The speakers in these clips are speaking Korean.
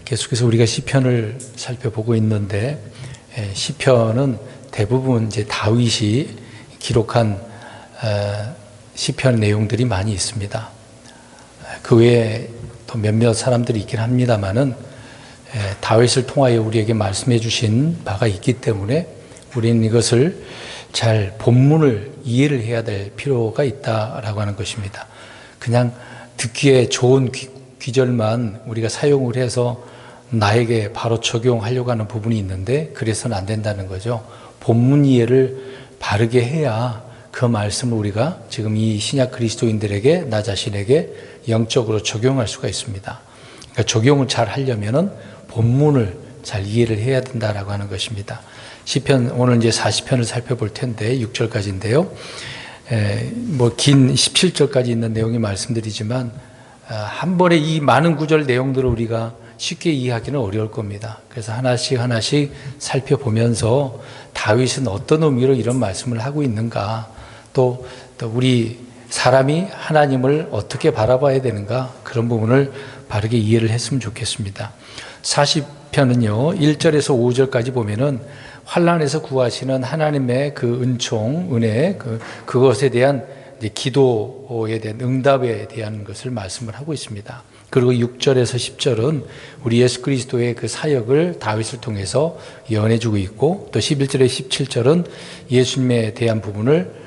계속해서 우리가 시편을 살펴보고 있는데, 시편은 대부분 이제 다윗이 기록한 시편 내용들이 많이 있습니다. 그 외에 또 몇몇 사람들이 있긴 합니다만은 다윗을 통하여 우리에게 말씀해 주신 바가 있기 때문에 우리는 이것을 잘 본문을 이해를 해야 될 필요가 있다라고 하는 것입니다. 그냥 듣기에 좋은 귀절만 우리가 사용을 해서 나에게 바로 적용하려고 하는 부분이 있는데 그래서는 안 된다는 거죠. 본문 이해를 바르게 해야 그 말씀을 우리가 지금 이 신약 그리스도인들에게, 나 자신에게 영적으로 적용할 수가 있습니다. 그러니까 적용을 잘 하려면은 본문을 잘 이해를 해야 된다라고 하는 것입니다. 시편, 오늘 이제 40편을 살펴볼 텐데 6절까지인데요. 긴 17절까지 있는 내용이 말씀드리지만 한 번에 이 많은 구절 내용들을 우리가 쉽게 이해하기는 어려울 겁니다. 그래서 하나씩 살펴보면서 다윗은 어떤 의미로 이런 말씀을 하고 있는가, 또 우리 사람이 하나님을 어떻게 바라봐야 되는가, 그런 부분을 바르게 이해를 했으면 좋겠습니다. 40편은요 1절에서 5절까지 보면은 환난에서 구하시는 하나님의 그 은총, 은혜, 그것에 대한 이제 기도에 대한 응답에 대한 것을 말씀을 하고 있습니다. 그리고 6절에서 10절은 우리 예수 그리스도의 그 사역을 다윗을 통해서 예언해 주고 있고, 또 11절에 17절은 예수님에 대한 부분을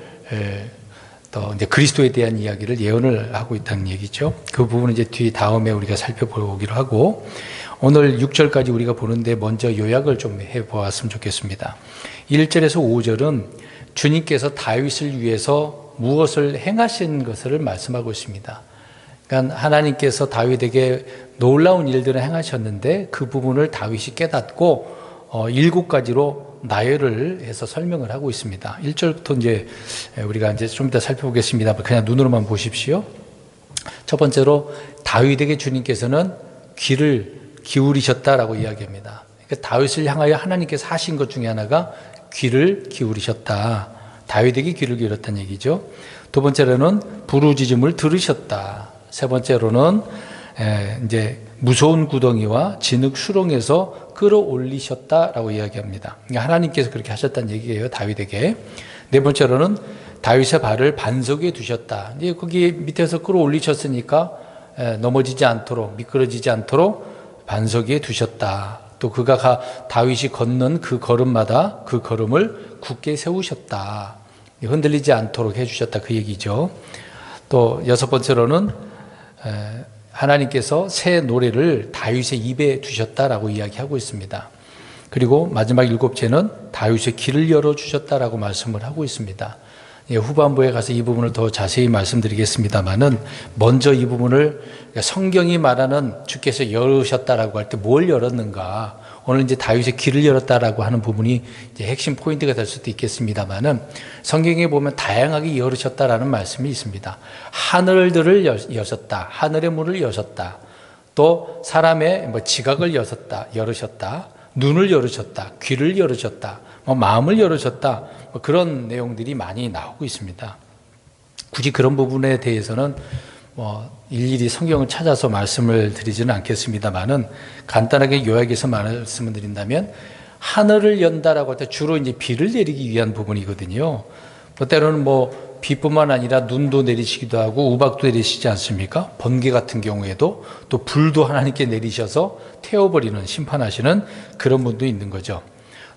또 이제 그리스도에 대한 이야기를 예언을 하고 있다는 얘기죠. 그 부분은 이제 뒤 다음에 우리가 살펴보기로 하고, 오늘 6절까지 우리가 보는데 먼저 요약을 좀 해보았으면 좋겠습니다. 1절에서 5절은 주님께서 다윗을 위해서 무엇을 행하신 것을 말씀하고 있습니다. 그러니까 하나님께서 다윗에게 놀라운 일들을 행하셨는데 그 부분을 다윗이 깨닫고 7가지로 나열을 해서 설명을 하고 있습니다. 1절부터 이제 우리가 이제 좀 이따 살펴보겠습니다. 그냥 눈으로만 보십시오. 첫 번째로 다윗에게 주님께서는 귀를 기울이셨다라고 이야기합니다. 그러니까 다윗을 향하여 하나님께서 하신 것 중에 하나가 귀를 기울이셨다. 다윗에게 귀를 기울였다는 얘기죠. 두 번째로는 부르짖음을 들으셨다. 세 번째로는 이제 무서운 구덩이와 진흙 수렁에서 끌어올리셨다라고 이야기합니다. 그러니까 하나님께서 그렇게 하셨다는 얘기예요, 다윗에게. 네 번째로는 다윗의 발을 반석에 두셨다. 이제 거기 밑에서 끌어올리셨으니까 넘어지지 않도록, 미끄러지지 않도록 반석 위에 두셨다. 또 그가 다윗이 걷는 그 걸음마다 그 걸음을 굳게 세우셨다. 흔들리지 않도록 해주셨다, 그 얘기죠. 또 6번째로는 하나님께서 새 노래를 다윗의 입에 두셨다라고 이야기하고 있습니다. 그리고 마지막 7째는 다윗의 길을 열어주셨다라고 말씀을 하고 있습니다. 후반부에 가서 이 부분을 더 자세히 말씀드리겠습니다만은, 먼저 이 부분을 성경이 말하는 주께서 열으셨다라고 할 때 뭘 열었는가, 오늘 이제 다윗의 길을 열었다라고 하는 부분이 이제 핵심 포인트가 될 수도 있겠습니다만은, 성경에 보면 다양하게 열으셨다라는 말씀이 있습니다. 하늘들을 여셨다, 하늘의 문을 여셨다, 또 사람의 지각을 열으셨다, 눈을 열으셨다, 귀를 열으셨다, 마음을 열으셨다, 그런 내용들이 많이 나오고 있습니다. 굳이 그런 부분에 대해서는 일일이 성경을 찾아서 말씀을 드리지는 않겠습니다만은, 간단하게 요약해서 말씀을 드린다면, 하늘을 연다라고 할 때 주로 이제 비를 내리기 위한 부분이거든요. 때로는 비뿐만 아니라 눈도 내리시기도 하고 우박도 내리시지 않습니까? 번개 같은 경우에도 또 불도 하나님께 내리셔서 태워버리는, 심판하시는 그런 분도 있는 거죠.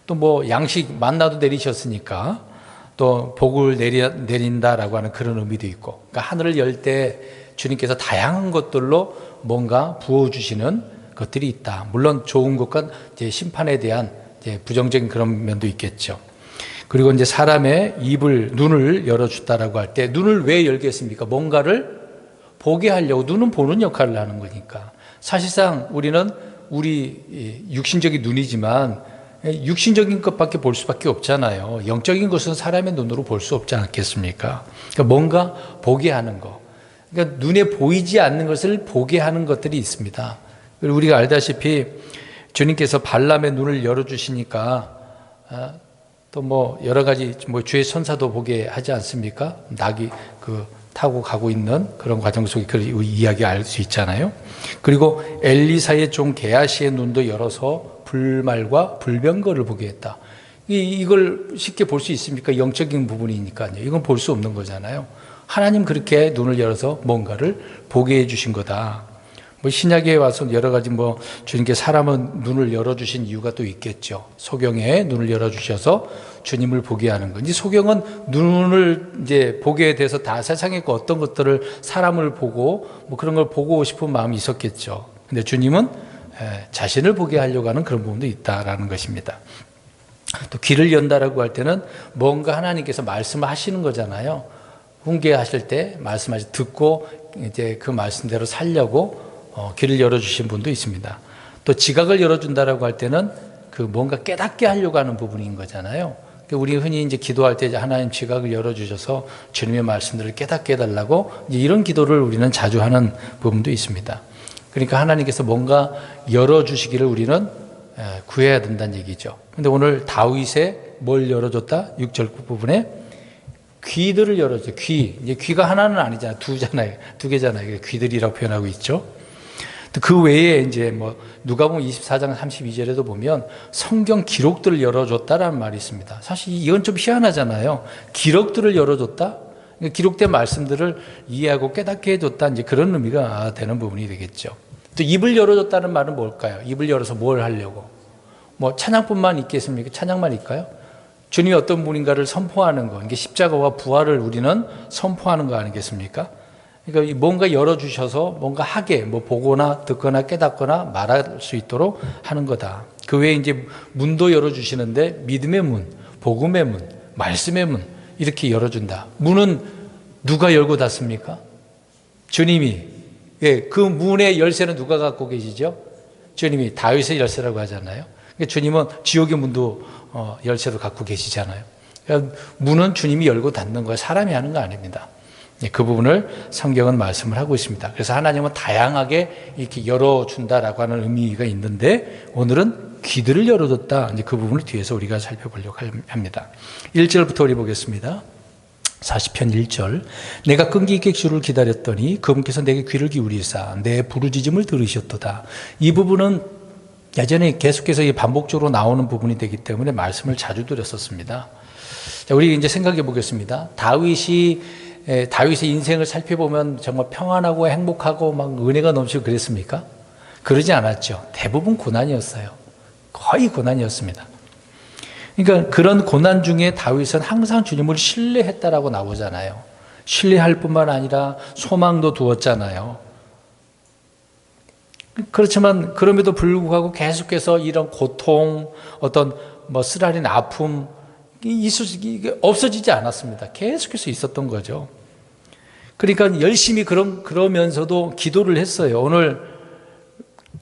또 양식 만나도 내리셨으니까 또 복을 내린다라고 하는 그런 의미도 있고, 그러니까 하늘을 열 때 주님께서 다양한 것들로 뭔가 부어주시는 것들이 있다. 물론 좋은 것과 이제 심판에 대한 이제 부정적인 그런 면도 있겠죠. 그리고 이제 사람의 눈을 열어줬다라고 할 때, 눈을 왜 열겠습니까? 뭔가를 보게 하려고. 눈은 보는 역할을 하는 거니까. 사실상 우리는 우리 육신적인 눈이지만 육신적인 것밖에 볼 수밖에 없잖아요. 영적인 것은 사람의 눈으로 볼 수 없지 않겠습니까? 그러니까 뭔가 보게 하는 거. 그러니까 눈에 보이지 않는 것을 보게 하는 것들이 있습니다. 그리고 우리가 알다시피 주님께서 발람의 눈을 열어주시니까 또 여러 가지 주의 천사도 보게 하지 않습니까? 타고 가고 있는 그런 과정 속에 그 이야기 알 수 있잖아요. 그리고 엘리사의 종 게하시의 눈도 열어서 불말과 불병거를 보게 했다. 이걸 쉽게 볼 수 있습니까? 영적인 부분이니까요. 이건 볼 수 없는 거잖아요. 하나님 그렇게 눈을 열어서 뭔가를 보게 해주신 거다. 뭐 신약에 와서 여러 가지 뭐 주님께 사람은 눈을 열어주신 이유가 또 있겠죠. 소경에 눈을 열어주셔서 주님을 보게 하는 거. 이제 소경은 눈을 이제 보게 돼서 다 세상의 어떤 것들을 사람을 보고 뭐 그런 걸 보고 싶은 마음이 있었겠죠. 근데 주님은 자신을 보게 하려고 하는 그런 부분도 있다라는 것입니다. 또 귀를 연다라고 할 때는 뭔가 하나님께서 말씀하시는 거잖아요. 훈계하실 때 말씀하시 듣고 이제 그 말씀대로 살려고 귀를 열어주신 분도 있습니다. 또 지각을 열어준다라고 할 때는 그 뭔가 깨닫게 하려고 하는 부분인 거잖아요. 우리 흔히 이제 기도할 때 하나님 지각을 열어주셔서 주님의 말씀들을 깨닫게 해달라고 이런 기도를 우리는 자주 하는 부분도 있습니다. 그러니까 하나님께서 뭔가 열어주시기를 우리는 구해야 된다는 얘기죠. 근데 오늘 다윗에 뭘 열어줬다? 6절 부분에 귀들을 열어줘. 이제 귀가 하나는 아니잖아요. 두 개잖아요. 귀들이라고 표현하고 있죠. 그 외에 이제 뭐 누가복음 24장 32절에도 보면 성경 기록들을 열어줬다라는 말이 있습니다. 사실 이건 좀 희한하잖아요. 기록들을 열어줬다? 기록된 말씀들을 이해하고 깨닫게 해줬다. 이제 그런 의미가 되는 부분이 되겠죠. 또 입을 열어줬다는 말은 뭘까요? 입을 열어서 뭘 하려고? 뭐 찬양뿐만 있겠습니까? 찬양만 있까요? 주님이 어떤 분인가를 선포하는 거. 이게 십자가와 부활을 우리는 선포하는 거 아니겠습니까? 그러니까 뭔가 열어주셔서 뭔가 하게, 뭐 보거나 듣거나 깨닫거나 말할 수 있도록 하는 거다. 그 외에 이제 문도 열어주시는데 믿음의 문, 복음의 문, 말씀의 문 이렇게 열어준다. 문은 누가 열고 닫습니까? 주님이. 예, 그 문의 열쇠는 누가 갖고 계시죠? 주님이. 다윗의 열쇠라고 하잖아요. 그러니까 주님은 지옥의 문도 열쇠도 갖고 계시잖아요. 그러니까 문은 주님이 열고 닫는 거예요. 사람이 하는 거 아닙니다. 그 부분을 성경은 말씀을 하고 있습니다. 그래서 하나님은 다양하게 이렇게 열어준다라고 하는 의미가 있는데 오늘은 귀들을 열어줬다. 이제 그 부분을 뒤에서 우리가 살펴보려고 합니다. 1절부터 우리 보겠습니다. 40편 1절. 내가 끈기 있게 주를 기다렸더니 그분께서 내게 귀를 기울이사 내 부르짖음을 들으셨도다. 이 부분은 예전에 계속해서 반복적으로 나오는 부분이 되기 때문에 말씀을 자주 드렸었습니다. 자, 우리 이제 생각해 보겠습니다. 다윗의 인생을 살펴보면 정말 평안하고 행복하고 막 은혜가 넘치고 그랬습니까? 그러지 않았죠. 대부분 고난이었어요. 거의 고난이었습니다. 그러니까 그런 고난 중에 다윗은 항상 주님을 신뢰했다라고 나오잖아요. 신뢰할 뿐만 아니라 소망도 두었잖아요. 그렇지만 그럼에도 불구하고 계속해서 이런 고통, 어떤 뭐 쓰라린 아픔, 이게 없어지지 않았습니다. 계속해서 있었던 거죠. 그러니까 열심히 그러면서도 기도를 했어요. 오늘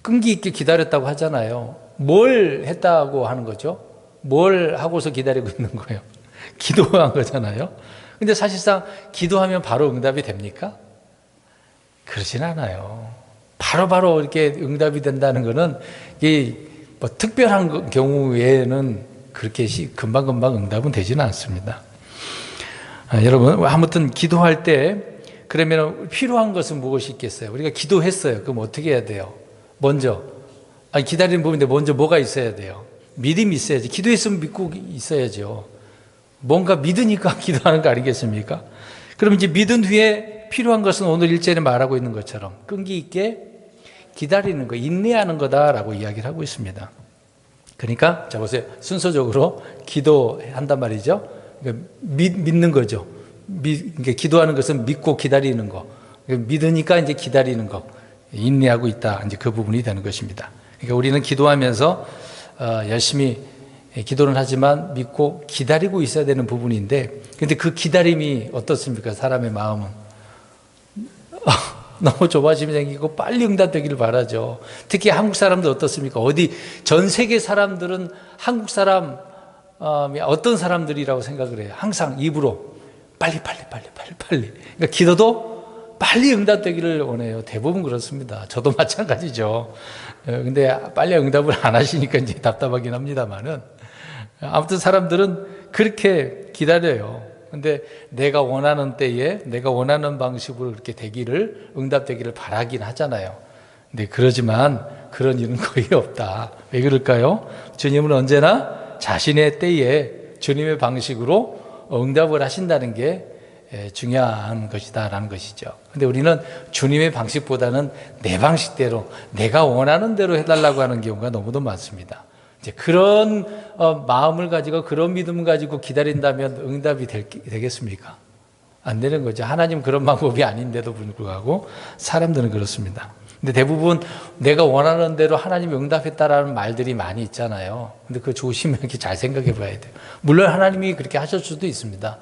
끈기 있게 기다렸다고 하잖아요. 뭘 했다고 하는 거죠? 뭘 하고서 기다리고 있는 거예요? 기도한 거잖아요. 근데 사실상 기도하면 바로 응답이 됩니까? 그러진 않아요. 바로바로 이렇게 응답이 된다는 거는 뭐 특별한 경우 외에는 그렇게 금방금방 응답은 되지는 않습니다. 여러분, 아무튼 기도할 때 그러면 필요한 것은 무엇이 있겠어요? 우리가 기도했어요. 그럼 어떻게 해야 돼요? 먼저, 기다리는 부분인데 먼저 뭐가 있어야 돼요? 믿음이 있어야지. 기도했으면 믿고 있어야죠. 뭔가 믿으니까 기도하는 거 아니겠습니까? 그럼 이제 믿은 후에 필요한 것은 오늘 일절에 말하고 있는 것처럼 끈기 있게 기다리는 거, 인내하는 거다라고 이야기를 하고 있습니다. 그러니까 자 보세요. 순서적으로 기도한단 말이죠. 그러니까 믿는 거죠. 그러니까 기도하는 것은 믿고 기다리는 거. 그러니까 믿으니까 이제 기다리는 거. 인내하고 있다. 이제 그 부분이 되는 것입니다. 그러니까 우리는 기도하면서 열심히 기도는 하지만 믿고 기다리고 있어야 되는 부분인데, 근데 그 기다림이 어떻습니까? 사람의 마음은 너무 조바심이 생기고 빨리 응답되기를 바라죠. 특히 한국 사람들 어떻습니까? 전 세계 사람들은 한국 사람이 어떤 사람들이라고 생각을 해요? 항상 입으로 빨리. 그러니까 기도도 빨리 응답되기를 원해요. 대부분 그렇습니다. 저도 마찬가지죠. 근데 빨리 응답을 안 하시니까 이제 답답하긴 합니다만은 아무튼 사람들은 그렇게 기다려요. 근데 내가 원하는 때에 내가 원하는 방식으로 그렇게 되기를, 응답되기를 바라긴 하잖아요. 근데 그러지만 그런 일은 거의 없다. 왜 그럴까요? 주님은 언제나 자신의 때에 주님의 방식으로 응답을 하신다는 게 중요한 것이다라는 것이죠. 근데 우리는 주님의 방식보다는 내 방식대로, 내가 원하는 대로 해달라고 하는 경우가 너무도 많습니다. 이제 그런 마음을 가지고, 그런 믿음을 가지고 기다린다면 응답이 되겠습니까? 안 되는 거죠. 하나님 그런 방법이 아닌데도 불구하고 사람들은 그렇습니다. 근데 대부분 내가 원하는 대로 하나님이 응답했다라는 말들이 많이 있잖아요. 근데 그거 조심하게 잘 생각해 봐야 돼요. 물론 하나님이 그렇게 하실 수도 있습니다.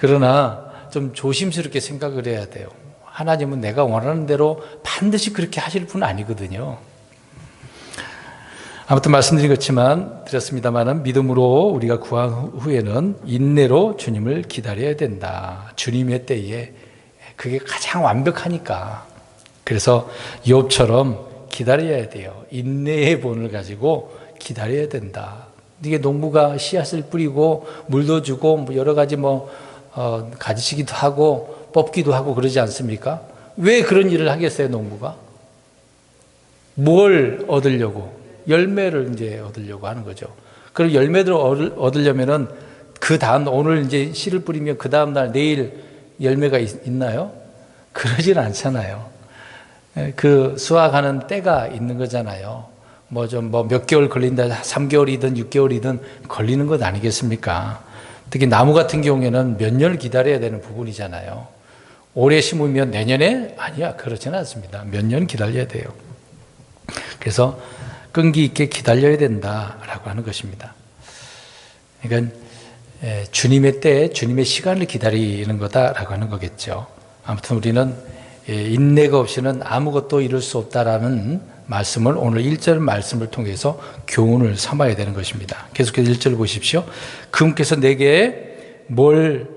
그러나 좀 조심스럽게 생각을 해야 돼요. 하나님은 내가 원하는 대로 반드시 그렇게 하실 분은 아니거든요. 아무튼 드렸습니다만 믿음으로 우리가 구한 후에는 인내로 주님을 기다려야 된다. 주님의 때에 그게 가장 완벽하니까. 그래서 욥처럼 기다려야 돼요. 인내의 본을 가지고 기다려야 된다. 이게 농부가 씨앗을 뿌리고 물도 주고 뭐 여러 가지 가지치기도 하고 뽑기도 하고 그러지 않습니까? 왜 그런 일을 하겠어요, 농부가? 뭘 얻으려고? 열매를 이제 얻으려고 하는 거죠. 그럼 열매를 얻으려면은 그 다음, 오늘 이제 씨를 뿌리면 그 다음 날 내일 열매가 있나요? 그러진 않잖아요. 그 수확하는 때가 있는 거잖아요. 몇 개월 걸린다, 3개월이든 6개월이든 걸리는 것 아니겠습니까? 특히 나무 같은 경우에는 몇 년을 기다려야 되는 부분이잖아요. 올해 심으면 내년에? 아니야, 그렇지는 않습니다. 몇 년 기다려야 돼요. 그래서 끈기 있게 기다려야 된다라고 하는 것입니다. 그러니까 주님의 때, 주님의 시간을 기다리는 거다라고 하는 거겠죠. 아무튼 우리는 인내가 없이는 아무것도 이룰 수 없다라는 말씀을 오늘 1절 말씀을 통해서 교훈을 삼아야 되는 것입니다. 계속해서 1절 보십시오. 그분께서 내게 뭘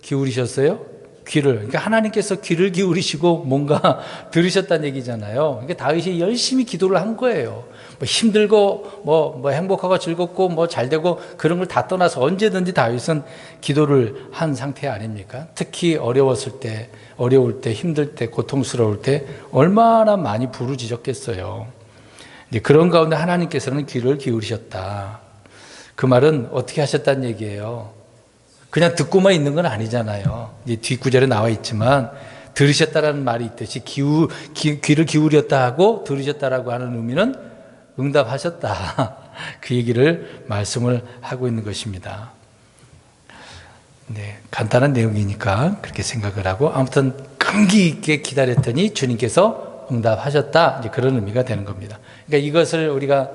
기울이셨어요? 귀를. 그러니까 하나님께서 귀를 기울이시고 뭔가 들으셨다는 얘기잖아요. 그러니까 다윗이 열심히 기도를 한 거예요. 힘들고 행복하고 즐겁고 잘 되고 그런 걸 다 떠나서 언제든지 다윗은 기도를 한 상태 아닙니까? 특히 어려울 때, 힘들 때, 고통스러울 때 얼마나 많이 부르짖었겠어요. 그런 가운데 하나님께서는 귀를 기울이셨다. 그 말은 어떻게 하셨다는 얘기예요? 그냥 듣고만 있는 건 아니잖아요. 뒷구절에 나와 있지만 들으셨다라는 말이 있듯이 귀를 기울였다 하고 들으셨다라고 하는 의미는 응답하셨다. 그 얘기를 말씀을 하고 있는 것입니다. 네, 간단한 내용이니까 그렇게 생각을 하고 아무튼 끈기 있게 기다렸더니 주님께서 응답하셨다. 이제 그런 의미가 되는 겁니다. 그러니까 이것을 우리가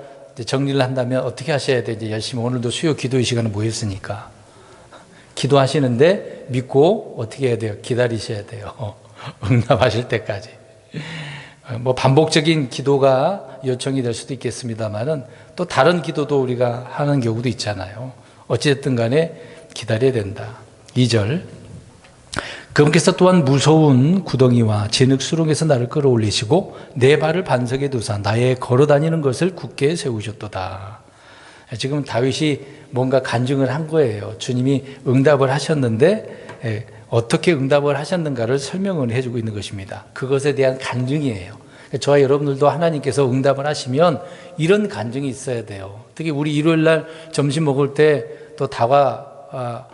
정리를 한다면 어떻게 하셔야 돼? 이제 열심히 오늘도 수요 기도의 시간에 모였으니까 기도하시는데 믿고 어떻게 해야 돼요? 기다리셔야 돼요. 응답하실 때까지. 반복적인 기도가 요청이 될 수도 있겠습니다만은 또 다른 기도도 우리가 하는 경우도 있잖아요. 어찌됐든 간에 기다려야 된다. 2절. 그분께서 또한 무서운 구덩이와 진흙수렁에서 나를 끌어올리시고 내 발을 반석에 두사 나의 걸어다니는 것을 굳게 세우셨도다. 지금 다윗이 뭔가 간증을 한 거예요. 주님이 응답을 하셨는데 어떻게 응답을 하셨는가를 설명을 해주고 있는 것입니다. 그것에 대한 간증이에요. 저와 여러분들도 하나님께서 응답을 하시면 이런 간증이 있어야 돼요. 특히 우리 일요일 날 점심 먹을 때 또 다과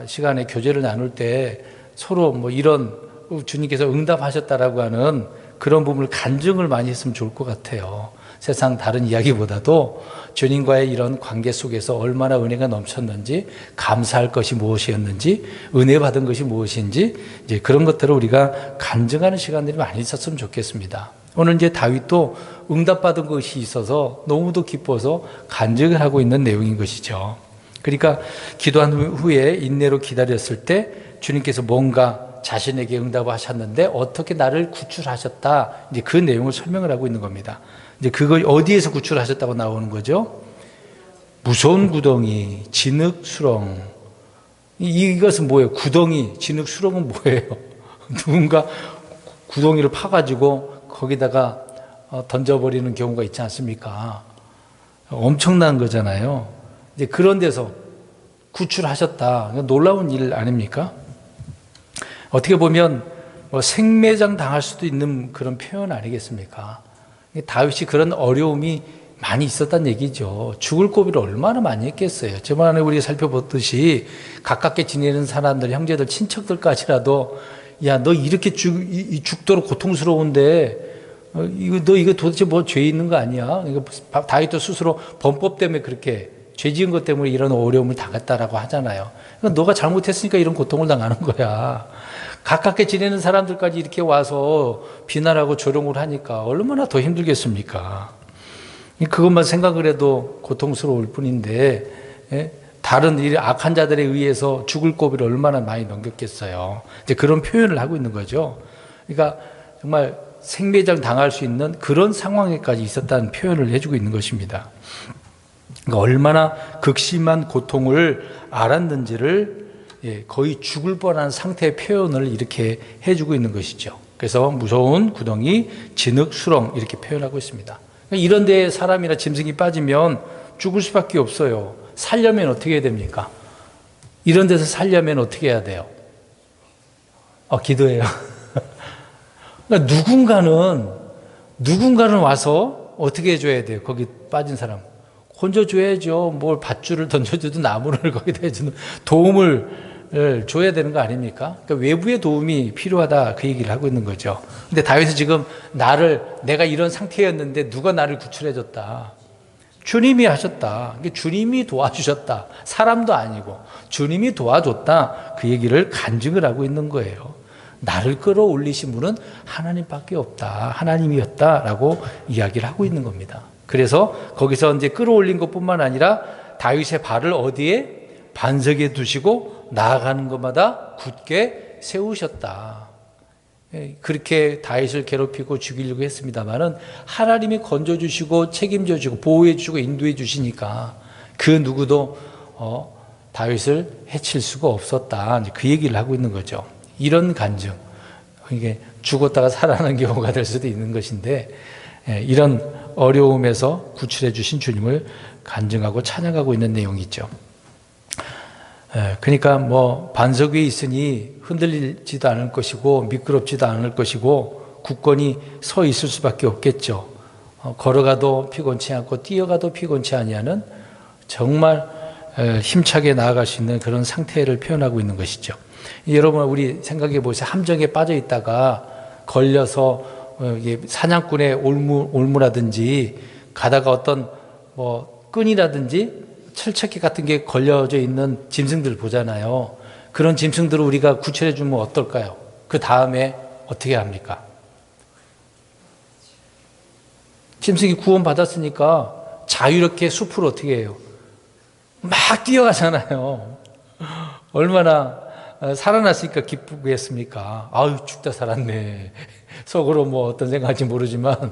시간에 교제를 나눌 때 서로 이런 주님께서 응답하셨다라고 하는 그런 부분을 간증을 많이 했으면 좋을 것 같아요. 세상 다른 이야기보다도 주님과의 이런 관계 속에서 얼마나 은혜가 넘쳤는지, 감사할 것이 무엇이었는지, 은혜 받은 것이 무엇인지, 이제 그런 것들을 우리가 간증하는 시간들이 많이 있었으면 좋겠습니다. 오늘 이제 다윗도 응답받은 것이 있어서 너무도 기뻐서 간증을 하고 있는 내용인 것이죠. 그러니까 기도한 후에 인내로 기다렸을 때 주님께서 뭔가 자신에게 응답하셨는데 어떻게 나를 구출하셨다. 이제 그 내용을 설명을 하고 있는 겁니다. 이제 그걸 어디에서 구출하셨다고 나오는 거죠? 무서운 구덩이, 진흙 수렁. 이것은 뭐예요? 구덩이, 진흙 수렁은 뭐예요? 누군가 구덩이를 파가지고 거기다가 던져버리는 경우가 있지 않습니까? 엄청난 거잖아요. 이제 그런 데서 구출하셨다. 놀라운 일 아닙니까? 어떻게 보면 뭐 생매장 당할 수도 있는 그런 표현 아니겠습니까? 다윗이 그런 어려움이 많이 있었다는 얘기죠. 죽을 고비를 얼마나 많이 했겠어요. 저번에 우리가 살펴봤듯이 가깝게 지내는 사람들, 형제들, 친척들까지라도 야, 너 이렇게 죽도록 고통스러운데 너 이거 도대체 뭐 죄 있는 거 아니야? 다윗도 스스로 범법 때문에 그렇게 죄 지은 것 때문에 이런 어려움을 당했다라고 하잖아요. 그러니까 너가 잘못했으니까 이런 고통을 당하는 거야. 가깝게 지내는 사람들까지 이렇게 와서 비난하고 조롱을 하니까 얼마나 더 힘들겠습니까? 그것만 생각을 해도 고통스러울 뿐인데, 다른 이 악한 자들에 의해서 죽을 고비를 얼마나 많이 넘겼겠어요. 이제 그런 표현을 하고 있는 거죠. 그러니까 정말 생매장 당할 수 있는 그런 상황에까지 있었다는 표현을 해주고 있는 것입니다. 그러니까 얼마나 극심한 고통을 알았는지를 거의 죽을 뻔한 상태의 표현을 이렇게 해주고 있는 것이죠. 그래서 무서운 구덩이, 진흙, 수렁 이렇게 표현하고 있습니다. 이런 데에 사람이나 짐승이 빠지면 죽을 수밖에 없어요. 살려면 어떻게 해야 됩니까? 이런 데서 살려면 어떻게 해야 돼요? 기도해요. 그러니까 누군가는 와서 어떻게 해줘야 돼요? 거기 빠진 사람. 건져줘야죠. 뭘 밧줄을 던져줘도 나무를 거기다 해주는 도움을 줘야 되는 거 아닙니까? 그러니까 외부의 도움이 필요하다 그 얘기를 하고 있는 거죠. 근데 다윗은 지금 내가 이런 상태였는데 누가 나를 구출해줬다. 주님이 하셨다. 주님이 도와주셨다. 사람도 아니고 주님이 도와줬다. 그 얘기를 간증을 하고 있는 거예요. 나를 끌어올리신 분은 하나님밖에 없다. 하나님이었다라고 이야기를 하고 있는 겁니다. 그래서 거기서 이제 끌어올린 것뿐만 아니라 다윗의 발을 어디에? 반석에 두시고 나아가는 것마다 굳게 세우셨다. 그렇게 다윗을 괴롭히고 죽이려고 했습니다마는 하나님이 건져주시고 책임져주고 보호해주시고 인도해주시니까 그 누구도 다윗을 해칠 수가 없었다. 그 얘기를 하고 있는 거죠. 이런 간증, 이게 죽었다가 살아나는 경우가 될 수도 있는 것인데 이런 어려움에서 구출해 주신 주님을 간증하고 찬양하고 있는 내용이죠. 그러니까 뭐 반석 위에 있으니 흔들리지도 않을 것이고 미끄럽지도 않을 것이고 굳건히 서 있을 수밖에 없겠죠. 걸어가도 피곤치 않고 뛰어가도 피곤치 아니하는 정말 힘차게 나아갈 수 있는 그런 상태를 표현하고 있는 것이죠. 여러분 우리 생각해 보세요. 함정에 빠져 있다가 걸려서 사냥꾼의 올무라든지 가다가 어떤 뭐 끈이라든지 철책기 같은 게 걸려져 있는 짐승들 보잖아요. 그런 짐승들을 우리가 구출해 주면 어떨까요? 그 다음에 어떻게 합니까? 짐승이 구원받았으니까 자유롭게 숲으로 어떻게 해요? 막 뛰어가잖아요. 얼마나 살아났으니까 기쁘겠습니까? 아유, 죽다 살았네. 속으로 뭐 어떤 생각인지 모르지만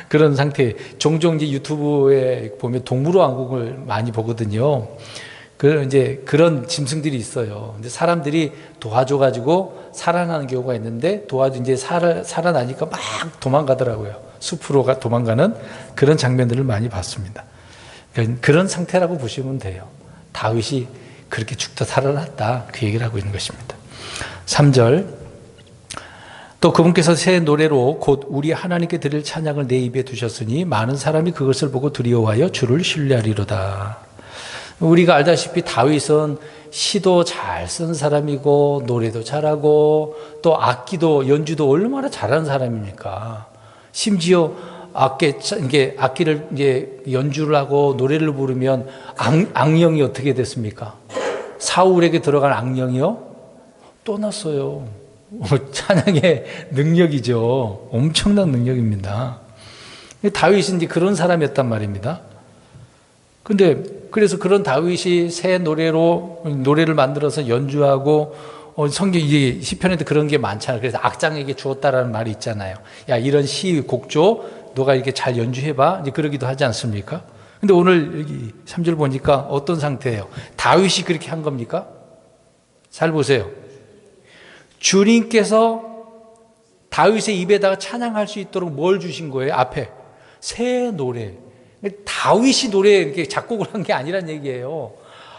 그런 상태. 종종 이제 유튜브에 보면 동물왕국을 많이 보거든요. 이제 그런 짐승들이 있어요. 근데 사람들이 도와줘가지고 살아나는 경우가 있는데 이제 살아나니까 막 도망가더라고요. 숲으로 도망가는 그런 장면들을 많이 봤습니다. 그런 상태라고 보시면 돼요. 다윗이 그렇게 죽다 살아났다. 그 얘기를 하고 있는 것입니다. 3절. 또 그분께서 새 노래로 곧 우리 하나님께 드릴 찬양을 내 입에 두셨으니 많은 사람이 그것을 보고 두려워하여 주를 신뢰하리로다. 우리가 알다시피 다윗은 시도 잘 쓴 사람이고 노래도 잘하고 또 악기도 연주도 얼마나 잘하는 사람입니까? 심지어 악기를 이제 연주를 하고 노래를 부르면 악령이 어떻게 됐습니까? 사울에게 들어간 악령이요? 떠났어요. 찬양의 능력이죠. 엄청난 능력입니다. 다윗은 이제 그런 사람이었단 말입니다. 그래서 그런 다윗이 새 노래를 만들어서 연주하고 성경 이제 시편에도 그런 게 많잖아요. 그래서 악장에게 주었다라는 말이 있잖아요. 야, 이런 시 곡조 너가 이렇게 잘 연주해봐. 이제 그러기도 하지 않습니까? 근데 오늘 여기 3절 보니까 어떤 상태예요? 다윗이 그렇게 한 겁니까? 잘 보세요. 주님께서 다윗의 입에다가 찬양할 수 있도록 뭘 주신 거예요? 앞에 새 노래. 다윗이 노래 이렇게 작곡을 한 게 아니란 얘기예요.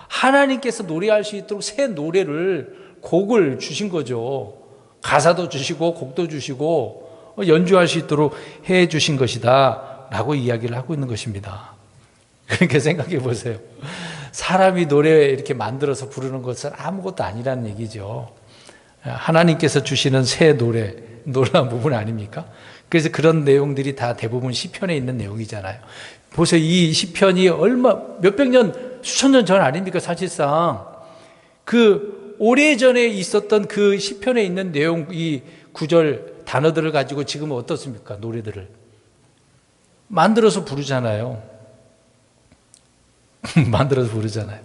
하나님께서 노래할 수 있도록 새 노래를, 곡을 주신 거죠. 가사도 주시고 곡도 주시고 연주할 수 있도록 해 주신 것이다 라고 이야기를 하고 있는 것입니다. 그렇게 생각해 보세요. 사람이 노래 이렇게 만들어서 부르는 것은 아무것도 아니라는 얘기죠. 하나님께서 주시는 새 노래, 놀라운 부분 아닙니까? 그래서 그런 내용들이 다 대부분 시편에 있는 내용이잖아요. 보세요. 이 시편이 몇백 년, 수천 년 전 아닙니까? 사실상 그 오래전에 있었던 그 시편에 있는 내용, 이 구절 단어들을 가지고 지금 어떻습니까? 노래들을 만들어서 부르잖아요. 만들어서 부르잖아요.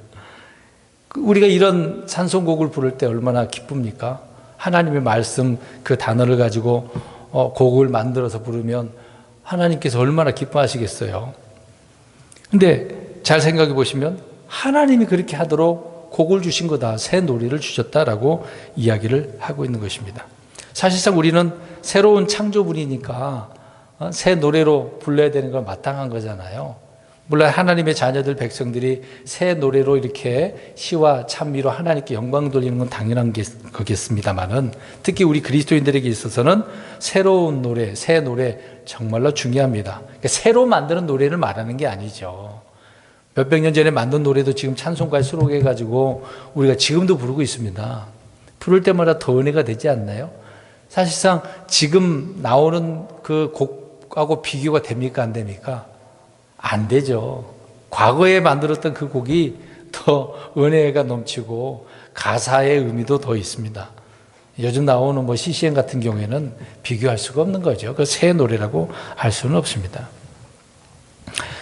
우리가 이런 찬송곡을 부를 때 얼마나 기쁩니까? 하나님의 말씀, 그 단어를 가지고 곡을 만들어서 부르면 하나님께서 얼마나 기뻐하시겠어요. 근데 잘 생각해 보시면 하나님이 그렇게 하도록 곡을 주신 거다, 새 노래를 주셨다라고 이야기를 하고 있는 것입니다. 사실상 우리는 새로운 창조물이니까 새 노래로 불러야 되는 건 마땅한 거잖아요. 물론 하나님의 자녀들, 백성들이 새 노래로 이렇게 시와 찬미로 하나님께 영광 돌리는 건 당연한 거겠습니다만은, 특히 우리 그리스도인들에게 있어서는 새로운 노래, 새 노래 정말로 중요합니다. 그러니까 새로 만드는 노래를 말하는 게 아니죠. 몇백 년 전에 만든 노래도 지금 찬송가에 수록해가지고 우리가 지금도 부르고 있습니다. 부를 때마다 더 은혜가 되지 않나요? 사실상 지금 나오는 그 곡하고 비교가 됩니까? 안 됩니까? 안 되죠. 과거에 만들었던 그 곡이 더 은혜가 넘치고 가사의 의미도 더 있습니다. 요즘 나오는 CCM 같은 경우에는 비교할 수가 없는 거죠. 그 새 노래라고 할 수는 없습니다.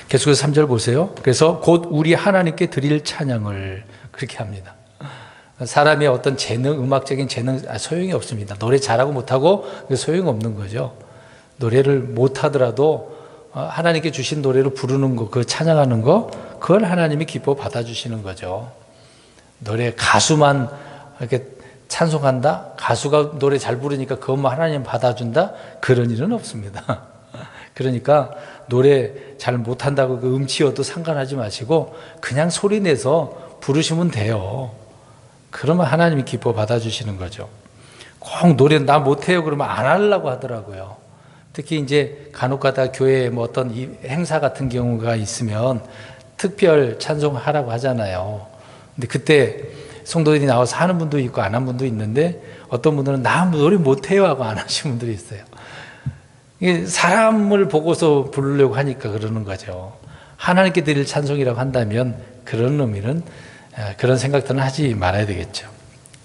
계속해서 3절 보세요. 그래서 곧 우리 하나님께 드릴 찬양을, 그렇게 합니다. 사람의 어떤 재능, 음악적인 재능 소용이 없습니다. 노래 잘하고 못하고 소용이 없는 거죠. 노래를 못하더라도 하나님께 주신 노래를 부르는 거, 그 찬양하는 거, 그걸 하나님이 기뻐 받아주시는 거죠. 노래, 가수만 이렇게 찬송한다? 가수가 노래 잘 부르니까 그것만 하나님 받아준다? 그런 일은 없습니다. 그러니까 노래 잘 못한다고 그 음치여도 상관하지 마시고 그냥 소리 내서 부르시면 돼요. 그러면 하나님이 기뻐 받아주시는 거죠. 꼭 노래 나 못해요 그러면 안 하려고 하더라고요. 특히 이제 간혹가다 교회에 뭐 어떤 행사 같은 경우가 있으면 특별 찬송하라고 하잖아요. 근데 그때 성도들이 나와서 하는 분도 있고 안 하는 분도 있는데, 어떤 분들은 나 노래 못해요 하고 안 하시는 분들이 있어요. 이게 사람을 보고서 부르려고 하니까 그러는 거죠. 하나님께 드릴 찬송이라고 한다면 그런 의미는, 그런 생각들은 하지 말아야 되겠죠.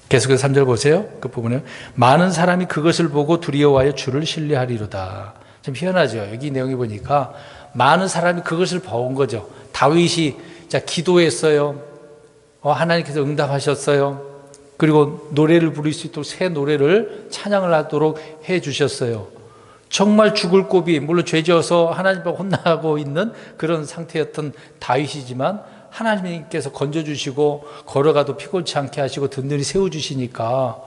계속해서 3절 보세요. 그 부분에 많은 사람이 그것을 보고 두려워하여 주를 신뢰하리로다. 좀 희한하죠. 여기 내용이 보니까 많은 사람이 그것을 본 거죠. 다윗이 기도했어요. 하나님께서 응답하셨어요. 그리고 노래를 부를 수 있도록 새 노래를 찬양을 하도록 해 주셨어요. 정말 죽을 고비, 물론 죄지어서 하나님 앞에 혼나고 있는 그런 상태였던 다윗이지만 하나님께서 건져주시고 걸어가도 피곤치 않게 하시고 든든히 세워주시니까,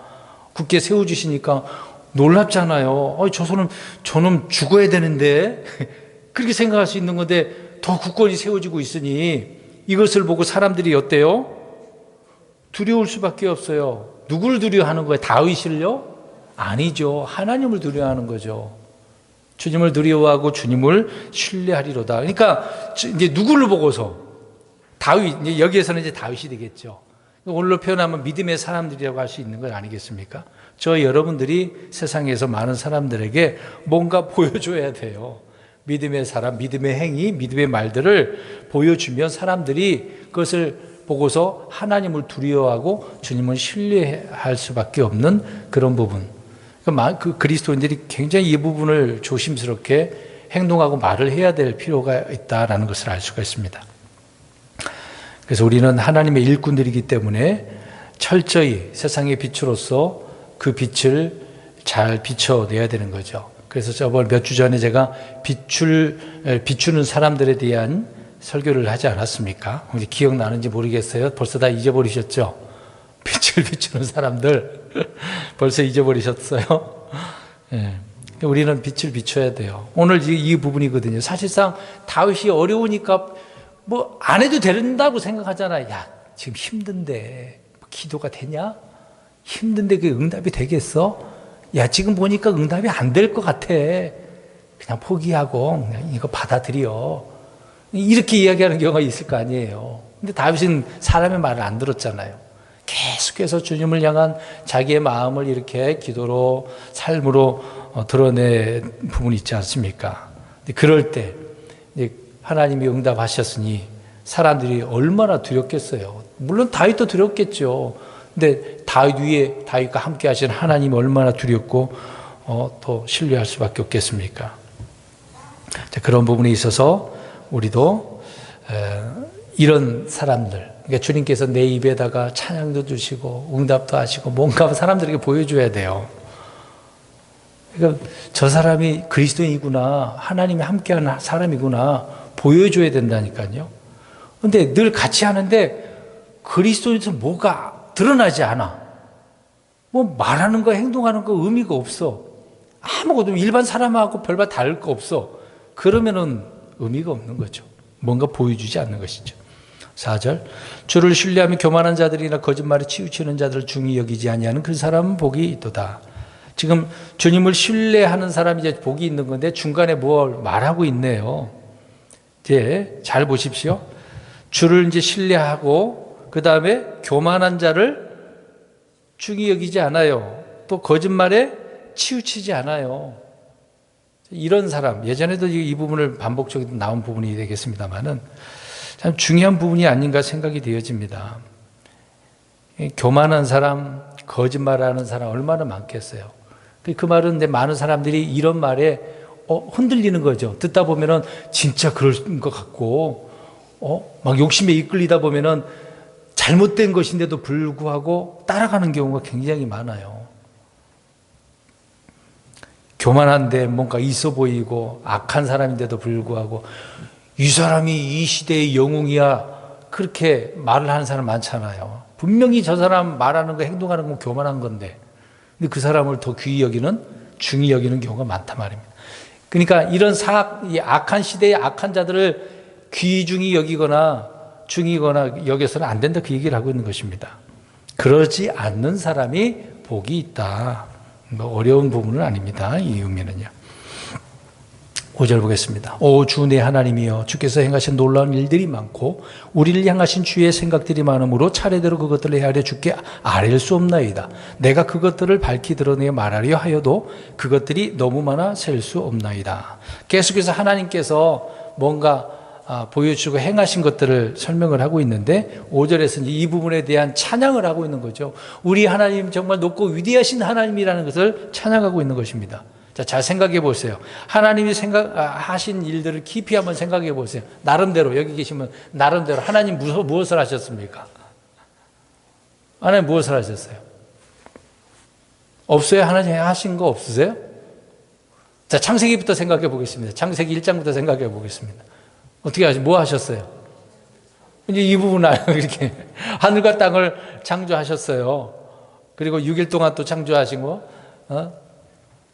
굳게 세워주시니까 놀랍잖아요. 저는 죽어야 되는데 그렇게 생각할 수 있는 건데 더 굳건히 세워지고 있으니 이것을 보고 사람들이 어때요? 두려울 수밖에 없어요. 누구를 두려워하는 거예요? 다윗을요? 아니죠. 하나님을 두려워하는 거죠. 주님을 두려워하고 주님을 신뢰하리로다. 그러니까 이제 누구를 보고서, 다윗, 이제 여기에서는 이제 다윗이 되겠죠. 오늘로 표현하면 믿음의 사람들이라고 할 수 있는 것 아니겠습니까? 저 여러분들이 세상에서 많은 사람들에게 뭔가 보여줘야 돼요. 믿음의 사람, 믿음의 행위, 믿음의 말들을 보여주면 사람들이 그것을 보고서 하나님을 두려워하고 주님을 신뢰할 수밖에 없는 그런 부분. 그 그리스도인들이 굉장히 이 부분을 조심스럽게 행동하고 말을 해야 될 필요가 있다는 것을 알 수가 있습니다. 그래서 우리는 하나님의 일꾼들이기 때문에 철저히 세상의 빛으로서 그 빛을 잘 비춰내야 되는 거죠. 그래서 저번 몇 주 전에 제가 비추는 사람들에 대한 설교를 하지 않았습니까? 혹시 기억나는지 모르겠어요. 벌써 다 잊어버리셨죠? 빛을 비추는 사람들 벌써 잊어버리셨어요? 네. 우리는 빛을 비춰야 돼요. 오늘 이 부분이거든요. 사실상 다윗이 어려우니까 뭐 안 해도 된다고 생각하잖아요. 야, 지금 힘든데 기도가 되냐? 힘든데 그게 응답이 되겠어? 야, 지금 보니까 응답이 안 될 것 같아. 그냥 포기하고 그냥 이거 받아들여. 이렇게 이야기하는 경우가 있을 거 아니에요. 근데 다윗은 사람의 말을 안 들었잖아요. 계속해서 주님을 향한 자기의 마음을 이렇게 기도로 삶으로 드러낸 부분이 있지 않습니까? 그럴 때 하나님이 응답하셨으니 사람들이 얼마나 두렵겠어요. 물론 다윗도 두렵겠죠. 근데 다윗 위에 다윗과 함께 하신 하나님이 얼마나 두렵고 더 신뢰할 수밖에 없겠습니까? 자, 그런 부분에 있어서 우리도 이런 사람들, 그러니까 주님께서 내 입에다가 찬양도 주시고 응답도 하시고 뭔가 사람들에게 보여줘야 돼요. 그러니까 저 사람이 그리스도인이구나, 하나님이 함께하는 사람이구나 보여줘야 된다니까요. 근데 늘 같이 하는데 그리스도인에서 뭐가 드러나지 않아. 뭐 말하는 거, 행동하는 거 의미가 없어. 아무것도 일반 사람하고 별반 다를 거 없어. 그러면은 의미가 없는 거죠. 뭔가 보여주지 않는 것이죠. 4절, 주를 신뢰하며 교만한 자들이나 거짓말에 치우치는 자들을 중히 여기지 아니하는 그 사람은 복이 있도다. 지금 주님을 신뢰하는 사람이 이제 복이 있는 건데 중간에 뭘 말하고 있네요. 이제 잘 보십시오. 주를 이제 신뢰하고 그 다음에 교만한 자를 중히 여기지 않아요. 또 거짓말에 치우치지 않아요. 이런 사람, 예전에도 이 부분을 반복적으로 나온 부분이 되겠습니다만은 참 중요한 부분이 아닌가 생각이 되어집니다. 교만한 사람, 거짓말하는 사람 얼마나 많겠어요. 그 말은 많은 사람들이 이런 말에 흔들리는 거죠. 듣다 보면은 진짜 그럴 것 같고, 막 욕심에 이끌리다 보면은 잘못된 것인데도 불구하고 따라가는 경우가 굉장히 많아요. 교만한데 뭔가 있어 보이고 악한 사람인데도 불구하고 이 사람이 이 시대의 영웅이야 그렇게 말을 하는 사람 많잖아요. 분명히 저 사람 말하는 거 행동하는 건 교만한 건데 근데 그 사람을 더 귀히 여기는 중히 여기는 경우가 많단 말입니다. 그러니까 이런 이 악한 시대의 악한 자들을 귀중히 여기거나 중이거나 여겨서는 안 된다 그 얘기를 하고 있는 것입니다. 그러지 않는 사람이 복이 있다. 뭐 어려운 부분은 아닙니다. 이 의미는요. 5절 보겠습니다. 오 주 내 하나님이여, 주께서 행하신 놀라운 일들이 많고 우리를 향하신 주의 생각들이 많으므로 차례대로 그것들을 헤아려 주께 아뢰일 수 없나이다. 내가 그것들을 밝히 드러내 말하려 하여도 그것들이 너무 많아 셀 수 없나이다. 계속해서 하나님께서 뭔가 보여주고 행하신 것들을 설명을 하고 있는데 5절에서 이 부분에 대한 찬양을 하고 있는 거죠. 우리 하나님 정말 높고 위대하신 하나님이라는 것을 찬양하고 있는 것입니다. 자, 잘 생각해 보세요. 하나님이 하신 일들을 깊이 한번 생각해 보세요. 나름대로 여기 계시면 나름대로 하나님 무엇을 하셨습니까? 하나님 무엇을 하셨어요? 없어요? 하나님 하신 거 없으세요? 자, 창세기부터 생각해 보겠습니다. 창세기 1장부터 생각해 보겠습니다. 어떻게 하셨어요? 뭐 하셨어요? 이제 이 부분 이렇게 하늘과 땅을 창조하셨어요. 그리고 6일 동안 또 창조하신 거,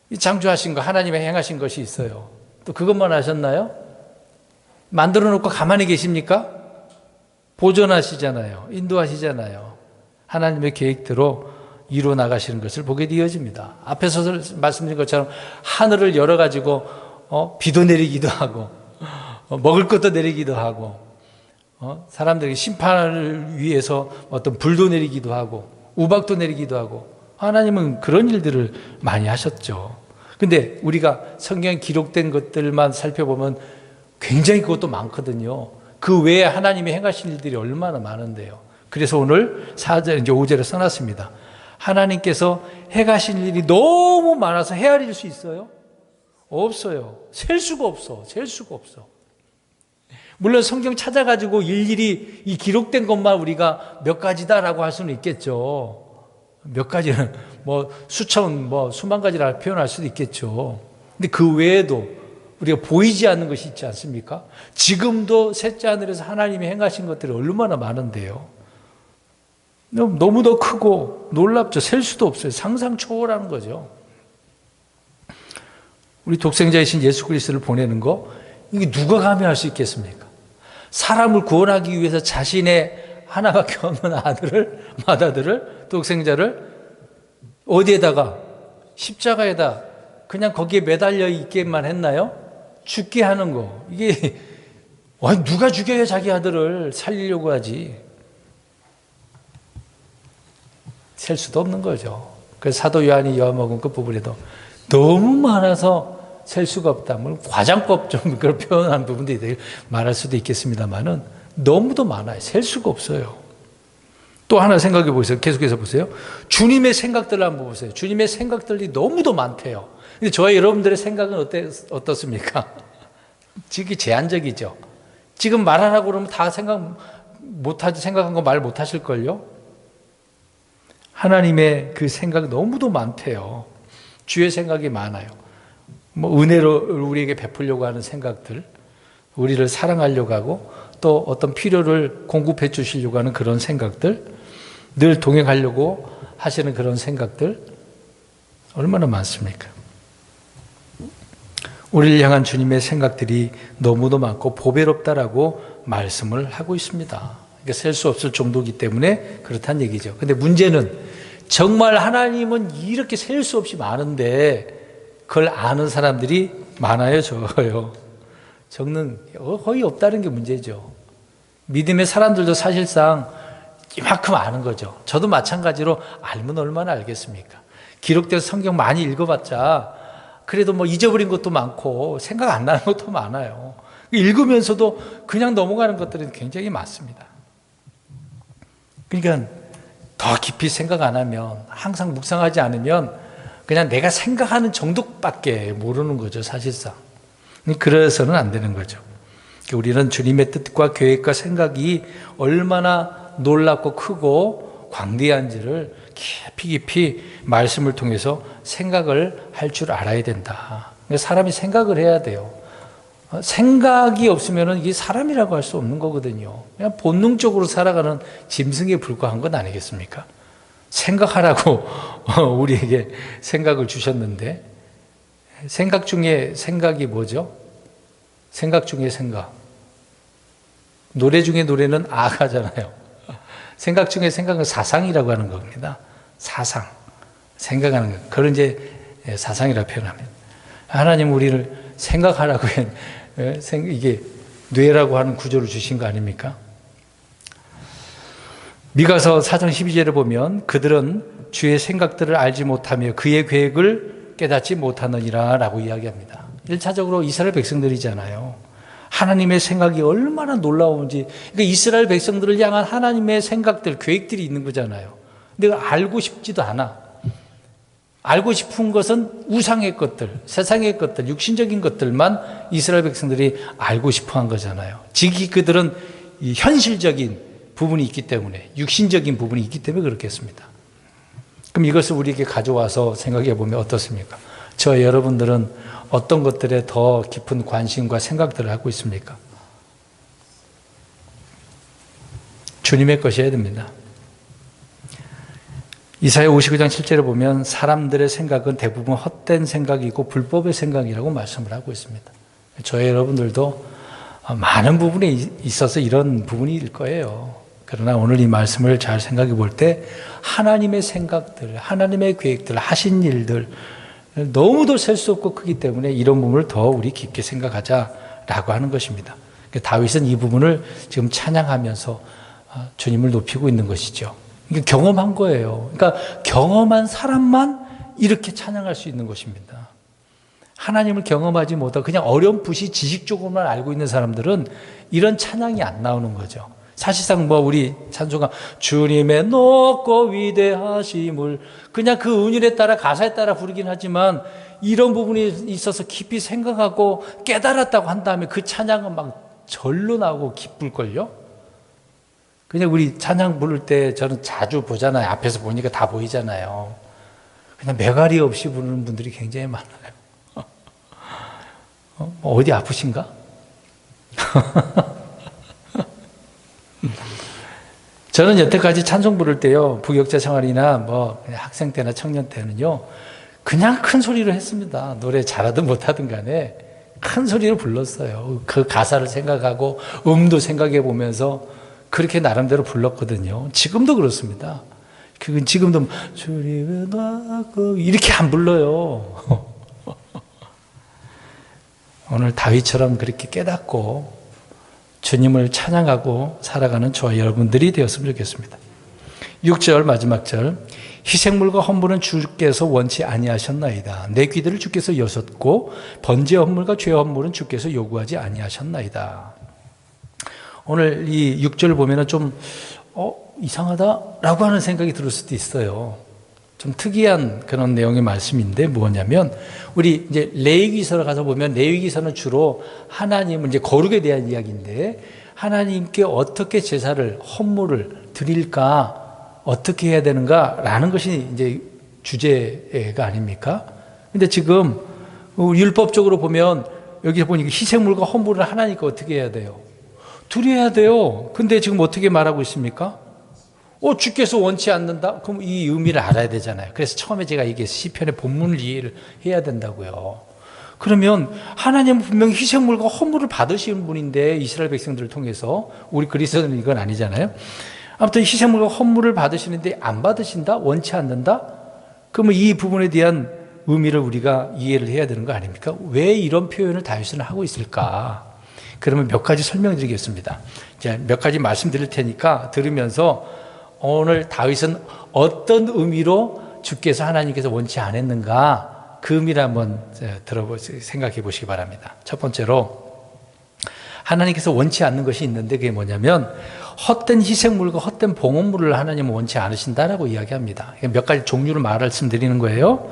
이 창조하신 거 하나님의 행하신 것이 있어요. 또 그것만 하셨나요? 만들어 놓고 가만히 계십니까? 보존하시잖아요. 인도하시잖아요. 하나님의 계획대로 이루어 나가시는 것을 보게 되어집니다. 앞에서 말씀드린 것처럼 하늘을 열어가지고 비도 내리기도 하고 먹을 것도 내리기도 하고 사람들에게 심판을 위해서 어떤 불도 내리기도 하고 우박도 내리기도 하고 하나님은 그런 일들을 많이 하셨죠. 근데 우리가 성경에 기록된 것들만 살펴보면 굉장히 그것도 많거든요. 그 외에 하나님이 행하신 일들이 얼마나 많은데요. 그래서 오늘 4절, 이제 5절에 써놨습니다. 하나님께서 행하신 일이 너무 많아서 헤아릴 수 있어요? 없어요. 셀 수가 없어. 셀 수가 없어. 물론 성경 찾아가지고 일일이 이 기록된 것만 우리가 몇 가지다라고 할 수는 있겠죠. 몇 가지는 뭐 수천, 뭐 수만 가지라 표현할 수도 있겠죠. 근데 그 외에도 우리가 보이지 않는 것이 있지 않습니까? 지금도 셋째 하늘에서 하나님이 행하신 것들이 얼마나 많은데요. 너무 더 크고 놀랍죠. 셀 수도 없어요. 상상 초월하는 거죠. 우리 독생자이신 예수 그리스도를 보내는 거, 이게 누가 감히 할 수 있겠습니까? 사람을 구원하기 위해서 자신의 하나밖에 없는 맏아들을, 독생자를 어디에다가? 십자가에다 그냥 거기에 매달려 있게만 했나요? 죽게 하는 거. 이게 누가 죽여야 자기 아들을 살리려고 하지. 셀 수도 없는 거죠. 그래서 사도 요한이 요한복음 끝부분에도 너무 많아서 셀 수가 없다. 물론 과장법 좀 그런 표현한 부분들이 되게 말할 수도 있겠습니다만은 너무도 많아요. 셀 수가 없어요. 또 하나 생각해 보세요. 계속해서 보세요. 주님의 생각들을 한번 보세요. 주님의 생각들이 너무도 많대요. 근데 저와 여러분들의 생각은 어떻습니까? 지극히 제한적이죠. 지금 말하라고 그러면 다 생각한 거 말 못하실걸요? 하나님의 그 생각이 너무도 많대요. 주의 생각이 많아요. 은혜로 우리에게 베풀려고 하는 생각들, 우리를 사랑하려고 하고 또 어떤 필요를 공급해 주시려고 하는 그런 생각들, 늘 동행하려고 하시는 그런 생각들 얼마나 많습니까? 우리를 향한 주님의 생각들이 너무도 많고 보배롭다라고 말씀을 하고 있습니다. 그러니까 셀 수 없을 정도이기 때문에 그렇다는 얘기죠. 근데 문제는 정말 하나님은 이렇게 셀 수 없이 많은데 그걸 아는 사람들이 많아요, 적어요? 적는 거의 없다는 게 문제죠. 믿음의 사람들도 사실상 이만큼 아는 거죠. 저도 마찬가지로 알면 얼마나 알겠습니까? 기록된 성경 많이 읽어봤자 그래도 잊어버린 것도 많고 생각 안 나는 것도 많아요. 읽으면서도 그냥 넘어가는 것들은 굉장히 많습니다. 그러니까 더 깊이 생각 안 하면, 항상 묵상하지 않으면 그냥 내가 생각하는 정도밖에 모르는 거죠, 사실상. 그래서는 안 되는 거죠. 우리는 주님의 뜻과 계획과 생각이 얼마나 놀랍고 크고 광대한지를 깊이 말씀을 통해서 생각을 할 줄 알아야 된다. 사람이 생각을 해야 돼요. 생각이 없으면 이게 사람이라고 할 수 없는 거거든요. 그냥 본능적으로 살아가는 짐승에 불과한 건 아니겠습니까? 생각하라고 우리에게 생각을 주셨는데, 생각 중에 생각이 뭐죠? 생각 중에 생각. 노래 중에 노래는 아가잖아요. 생각 중에 생각은 사상이라고 하는 겁니다. 사상. 생각하는 것. 그걸 이제 사상이라고 표현합니다. 하나님 우리를 생각하라고 이게 뇌라고 하는 구조를 주신 거 아닙니까? 미가서 4장 12절에 보면 그들은 주의 생각들을 알지 못하며 그의 계획을 깨닫지 못하느니라 라고 이야기합니다. 1차적으로 이스라엘 백성들이잖아요. 하나님의 생각이 얼마나 놀라운지, 그러니까 이스라엘 백성들을 향한 하나님의 생각들, 계획들이 있는 거잖아요. 근데 그걸 알고 싶지도 않아. 알고 싶은 것은 우상의 것들, 세상의 것들, 육신적인 것들만 이스라엘 백성들이 알고 싶어 한 거잖아요. 지금 그들은 이 현실적인 부분이 있기 때문에, 육신적인 부분이 있기 때문에 그렇겠습니다. 그럼 이것을 우리에게 가져와서 생각해 보면 어떻습니까? 저 여러분들은 어떤 것들에 더 깊은 관심과 생각들을 하고 있습니까? 주님의 것이어야 됩니다. 이사야 59장 7절에 보면 사람들의 생각은 대부분 헛된 생각이고 불법의 생각이라고 말씀을 하고 있습니다. 저희 여러분들도 많은 부분에 있어서 이런 부분일 거예요. 그러나 오늘 이 말씀을 잘 생각해 볼 때 하나님의 생각들, 하나님의 계획들, 하신 일들 너무도 셀 수 없고 크기 때문에 이런 부분을 더 우리 깊게 생각하자라고 하는 것입니다. 다윗은 이 부분을 지금 찬양하면서 주님을 높이고 있는 것이죠. 이게 경험한 거예요. 그러니까 경험한 사람만 이렇게 찬양할 수 있는 것입니다. 하나님을 경험하지 못하고 그냥 어렴풋이 지식적으로만 알고 있는 사람들은 이런 찬양이 안 나오는 거죠. 사실상 우리 찬송가 주님의 높고 위대하심을 그냥 그 은율에 따라 가사에 따라 부르긴 하지만 이런 부분이 있어서 깊이 생각하고 깨달았다고 한 다음에 그 찬양은 막 절로 나오고 기쁠걸요. 그냥 우리 찬양 부를 때 저는 자주 보잖아요. 앞에서 보니까 다 보이잖아요. 그냥 매가리 없이 부르는 분들이 굉장히 많아요. 어디 아프신가? 저는 여태까지 찬송 부를 때요, 부역자 생활이나 그냥 학생 때나 청년 때는요, 그냥 큰 소리로 했습니다. 노래 잘하든 못하든 간에 큰 소리로 불렀어요. 그 가사를 생각하고 음도 생각해 보면서 그렇게 나름대로 불렀거든요. 지금도 그렇습니다. 그건 지금도 주님의 나고 이렇게 안 불러요. 오늘 다윗처럼 그렇게 깨닫고 주님을 찬양하고 살아가는 저와 여러분들이 되었으면 좋겠습니다. 6절 마지막 절, 희생물과 헌물은 주께서 원치 아니하셨나이다. 내 귀들을 주께서 여섰고 번제 헌물과 죄 헌물은 주께서 요구하지 아니하셨나이다. 오늘 이 6절을 보면은 좀 이상하다라고 하는 생각이 들 수도 있어요. 좀 특이한 그런 내용의 말씀인데 뭐냐면 우리 이제 레위기서를 가서 보면 레위기서는 주로 하나님을 이제 거룩에 대한 이야기인데 하나님께 어떻게 제사를 헌물을 드릴까 어떻게 해야 되는가라는 것이 이제 주제가 아닙니까? 근데 지금 율법적으로 보면 여기 보니까 희생물과 헌물을 하나님께 어떻게 해야 돼요? 드려야 돼요. 근데 지금 어떻게 말하고 있습니까? 주께서 원치 않는다? 그럼 이 의미를 알아야 되잖아요. 그래서 처음에 제가 이게 시편의 본문을 이해를 해야 된다고요. 그러면 하나님은 분명히 희생물과 헌물을 받으시는 분인데 이스라엘 백성들을 통해서 우리 그리스도는 이건 아니잖아요. 아무튼 희생물과 헌물을 받으시는데 안 받으신다? 원치 않는다? 그러면 이 부분에 대한 의미를 우리가 이해를 해야 되는 거 아닙니까? 왜 이런 표현을 다윗은 하고 있을까? 그러면 몇 가지 설명드리겠습니다. 이제 몇 가지 말씀드릴 테니까 들으면서 오늘 다윗은 어떤 의미로 주께서 하나님께서 원치 않았는가 그 의미를 한번 생각해 보시기 바랍니다. 첫 번째로 하나님께서 원치 않는 것이 있는데 그게 뭐냐면 헛된 희생물과 헛된 봉헌물을 하나님은 원치 않으신다라고 이야기합니다. 몇 가지 종류를 말씀드리는 거예요.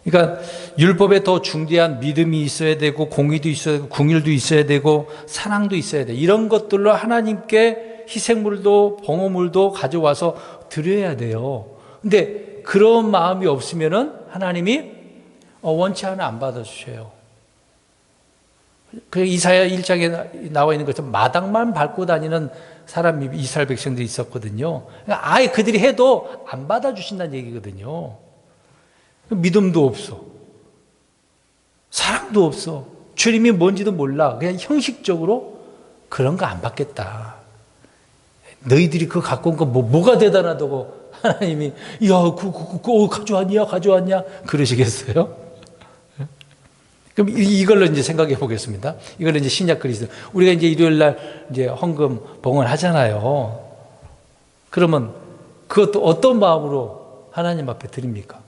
그러니까 율법에 더 중대한 믿음이 있어야 되고 공의도 있어야 되고 궁율도 있어야 되고 사랑도 있어야 돼. 이런 것들로 하나님께 희생물도 봉헌물도 가져와서 드려야 돼요. 근데 그런 마음이 없으면은 하나님이 원치 않아 안 받아주셔요. 그 이사야 1장에 나와 있는 것처럼 마당만 밟고 다니는 사람이 이스라엘 백성들이 있었거든요. 그러니까 아예 그들이 해도 안 받아주신다는 얘기거든요. 믿음도 없어. 사랑도 없어. 주님이 뭔지도 몰라. 그냥 형식적으로 그런 거 안 받겠다. 너희들이 그거 갖고 온 거 뭐가 대단하다고 하나님이 그거 가져왔냐? 그러시겠어요? 그럼 이걸로 이제 생각해 보겠습니다. 이걸로 이제 신약 그리스도. 우리가 이제 일요일 날 이제 헌금 봉헌 하잖아요. 그러면 그것도 어떤 마음으로 하나님 앞에 드립니까?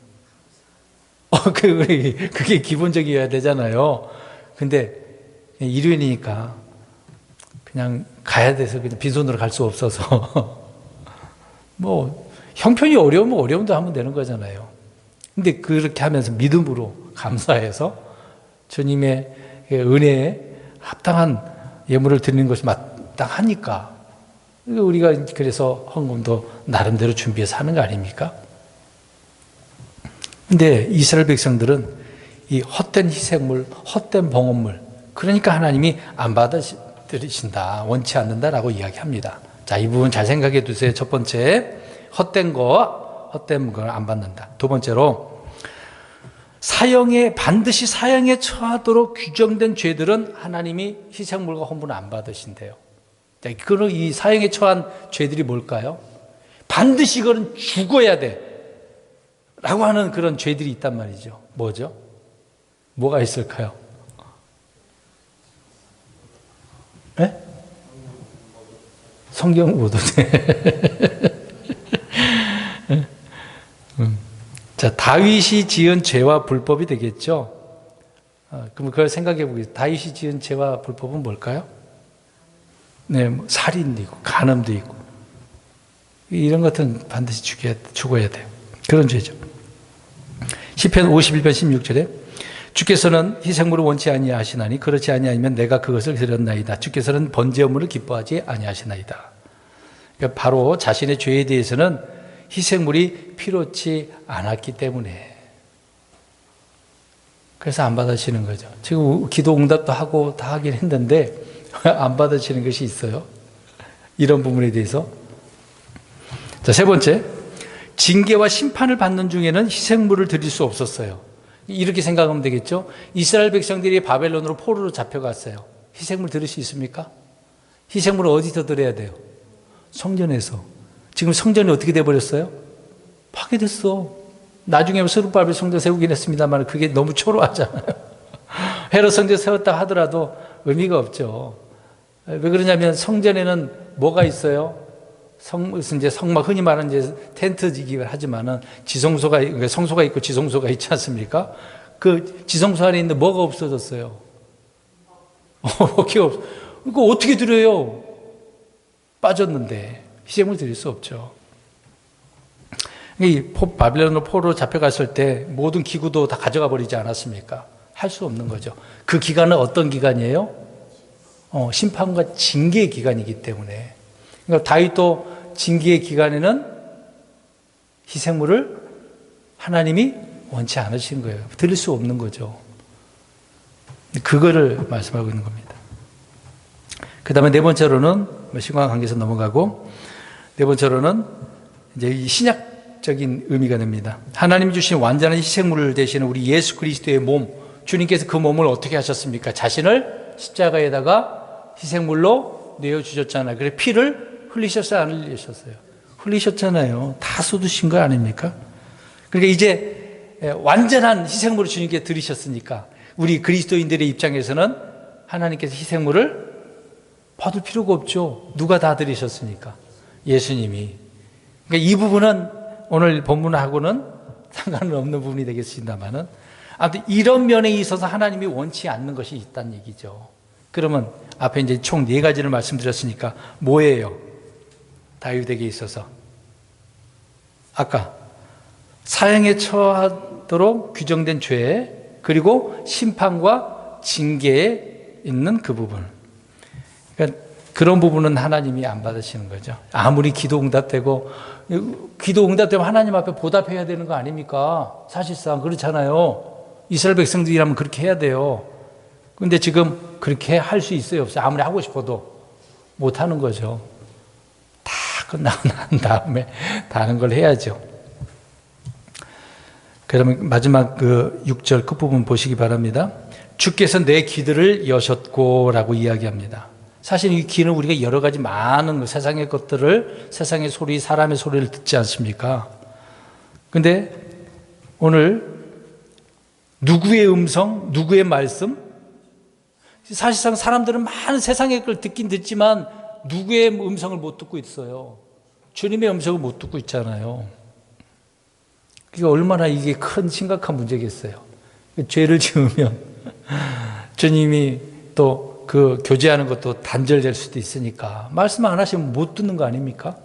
그게 기본적이어야 되잖아요. 근데 일요일이니까 그냥 가야 돼서 그냥 빈손으로 갈 수 없어서 뭐 형편이 어려우면 어려움도 하면 되는 거잖아요. 근데 그렇게 하면서 믿음으로 감사해서 주님의 은혜에 합당한 예물을 드리는 것이 마땅하니까 우리가 그래서 헌금도 나름대로 준비해서 하는 거 아닙니까? 근데 이스라엘 백성들은 이 헛된 희생물, 헛된 봉헌물, 그러니까 하나님이 안 받아들이신다, 원치 않는다라고 이야기합니다. 자, 이 부분 잘 생각해 두세요. 첫 번째, 헛된 걸 안 받는다. 두 번째로, 반드시 사형에 처하도록 규정된 죄들은 하나님이 희생물과 헌물을 안 받으신대요. 자, 그럼 이 사형에 처한 죄들이 뭘까요? 반드시 이거는 죽어야 돼. 라고 하는 그런 죄들이 있단 말이죠. 뭐죠? 뭐가 있을까요? 네? 성경 보도네. 자, 다윗이 지은 죄와 불법이 되겠죠. 그럼 그걸 생각해 보겠습니다. 다윗이 지은 죄와 불법은 뭘까요? 네, 뭐 살인도 있고 간음도 있고 이런 것은 반드시 죽어야 돼요. 그런 죄죠. 시편 51편 16절에 주께서는 희생물을 원치 아니하시나니 그렇지 아니하면 내가 그것을 드렸나이다. 주께서는 번제 헌물을 기뻐하지 아니하시나이다. 그러니까 바로 자신의 죄에 대해서는 희생물이 필요치 않았기 때문에 그래서 안 받아지는 거죠. 지금 기도 응답도 하고 다 하긴 했는데 안 받아지는 것이 있어요. 이런 부분에 대해서. 자, 세 번째, 징계와 심판을 받는 중에는 희생물을 드릴 수 없었어요. 이렇게 생각하면 되겠죠. 이스라엘 백성들이 바벨론으로 포로로 잡혀갔어요. 희생물 드릴 수 있습니까? 희생물을 어디서 드려야 돼요? 성전에서. 지금 성전이 어떻게 돼버렸어요? 파괴됐어. 나중에 스룹바벨 성전 세우긴 했습니다만 그게 너무 초라하잖아요. 헤롯 성전 세웠다 하더라도 의미가 없죠. 왜 그러냐면 성전에는 뭐가 있어요? 이제 성막 흔히 말하는 이제 텐트이긴 하지만은 지성소가 성소가 있고 지성소가 있지 않습니까? 그 지성소 안에 있는 뭐가 없어졌어요? 그게 없어. 그거 어떻게 드려요? 빠졌는데 희생을 드릴 수 없죠. 이 바빌론으로 포로로 잡혀갔을 때 모든 기구도 다 가져가 버리지 않았습니까? 할 수 없는 거죠. 그 기간은 어떤 기간이에요? 심판과 징계의 기간이기 때문에. 그러니까 다윗도 징계의 기간에는 희생물을 하나님이 원치 않으신 거예요. 드릴 수 없는 거죠. 그거를 말씀하고 있는 겁니다. 그 다음에 네 번째로는 시간과 관계에서 넘어가고, 네 번째로는 이제 이 신약적인 의미가 됩니다. 하나님이 주신 완전한 희생물을 대신에 우리 예수 그리스도의 몸, 주님께서 그 몸을 어떻게 하셨습니까? 자신을 십자가에다가 희생물로 내어주셨잖아요. 그래서 피를 흘리셨어요? 안 흘리셨어요? 흘리셨잖아요. 다 쏟으신 거 아닙니까? 그러니까 이제 완전한 희생물을 주님께 드리셨으니까 우리 그리스도인들의 입장에서는 하나님께서 희생물을 받을 필요가 없죠. 누가 다 드리셨으니까. 예수님이. 그러니까 이 부분은 오늘 본문하고는 상관은 없는 부분이 되겠습니다만은 아무튼 이런 면에 있어서 하나님이 원치 않는 것이 있다는 얘기죠. 그러면 앞에 이제 총 네 가지를 말씀드렸으니까 뭐예요? 다윗에게 있어서 아까 사형에 처하도록 규정된 죄, 그리고 심판과 징계에 있는 그 부분. 그러니까 그런 부분은 하나님이 안 받으시는 거죠. 아무리 기도 응답되고, 기도 응답되면 하나님 앞에 보답해야 되는 거 아닙니까? 사실상 그렇잖아요. 이스라엘 백성들이라면 그렇게 해야 돼요. 근데 지금 그렇게 할 수 있어요, 없어요? 아무리 하고 싶어도 못 하는 거죠. 다 끝나고 난 다음에 다른 걸 해야죠. 그러면 마지막 그 6절 끝부분 보시기 바랍니다. 주께서 내 귀들을 여셨고 라고 이야기합니다. 사실 이 귀는 우리가 여러 가지 많은 세상의 것들을, 세상의 소리, 사람의 소리를 듣지 않습니까? 근데 오늘 누구의 음성, 누구의 말씀? 사실상 사람들은 많은 세상의 걸 듣긴 듣지만 누구의 음성을 못 듣고 있어요. 주님의 음성을 못 듣고 있잖아요. 그게 얼마나 이게 큰 심각한 문제겠어요. 죄를 지으면 주님이 또 그 교제하는 것도 단절될 수도 있으니까 말씀 안 하시면 못 듣는 거 아닙니까?